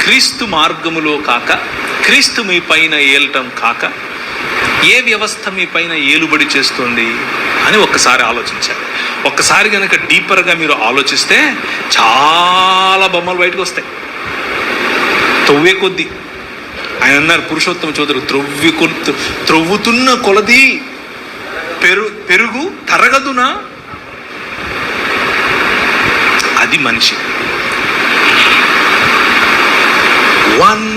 క్రీస్తు మార్గములో కాక, క్రీస్తు మీ పైన ఏలటం కాక ఏ వ్యవస్థ మీ పైన ఏలుబడి చేస్తుంది అని ఒక్కసారి ఆలోచించాలి. ఒక్కసారి కనుక డీపర్గా మీరు ఆలోచిస్తే చాలా బొమ్మలు బయటకు వస్తాయి. తవ్వే కొద్దీ ఆయన అన్నారు, పురుషోత్తమ చౌదరి, త్రవ్వుతున్న కొలది పెరుగు తరగదునా. అది మనిషి. వన్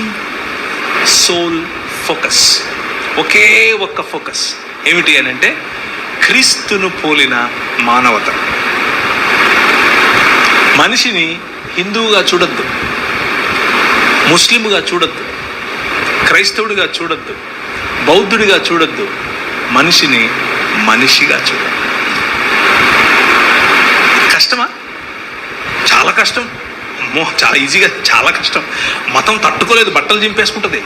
సోల్ ఫోకస్, ఒకే ఒక్క ఫోకస్. ఏమిటి అని అంటే క్రీస్తును పోలిన మానవత. మనిషిని హిందువుగా చూడొద్దు, ముస్లింగా చూడొద్దు, క్రైస్తవుడిగా చూడొద్దు, బౌద్ధుడిగా చూడొద్దు. మనిషిని మనిషిగా చూడొద్దు. కష్టమా? చాలా కష్టం. చాలా ఈజీగా, చాలా కష్టం. మతం తట్టుకోలేదు, బట్టలు చింపేసుకుంటుంది.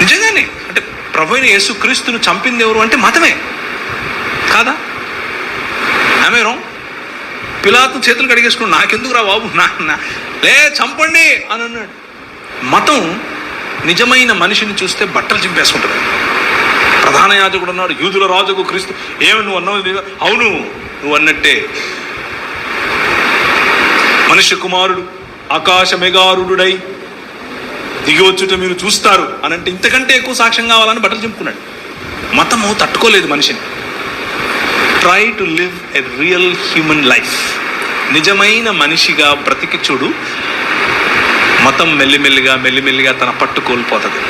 నిజంగానే అంటే ప్రభు అయిన యేసు క్రీస్తును చంపింది ఎవరు అంటే మతమే కాదా? ఆమె రాంగ్. పిలాతు చేతులు కడిగేసుకున్నాడు, నాకెందుకు రా బాబు, లే చంపండి అని అన్నాడు. మతం నిజమైన మనిషిని చూస్తే బట్టలు చింపేసుకుంటుంది. ప్రధాన యాజకుడు అన్నాడు, యూదుల రాజుకు క్రీస్తు. ఏమి నువ్వు అన్నావు? అవును, నువ్వు అన్నట్టే. మనుష్య కుమారుడు ఆకాశ మెగారుడై దిగి వచ్చుట మీరు చూస్తారు అని అంటే ఇంతకంటే ఎక్కువ సాక్ష్యం కావాలని బట్టలు చింపుకున్నాడు. మతము తట్టుకోలేదు మనిషిని. Try to live a real human life. నిజమైన మనిషిగా బ్రతికి చూడు. మతం మెల్లిమెల్లిగా తన పట్టు కోల్పోతుంది.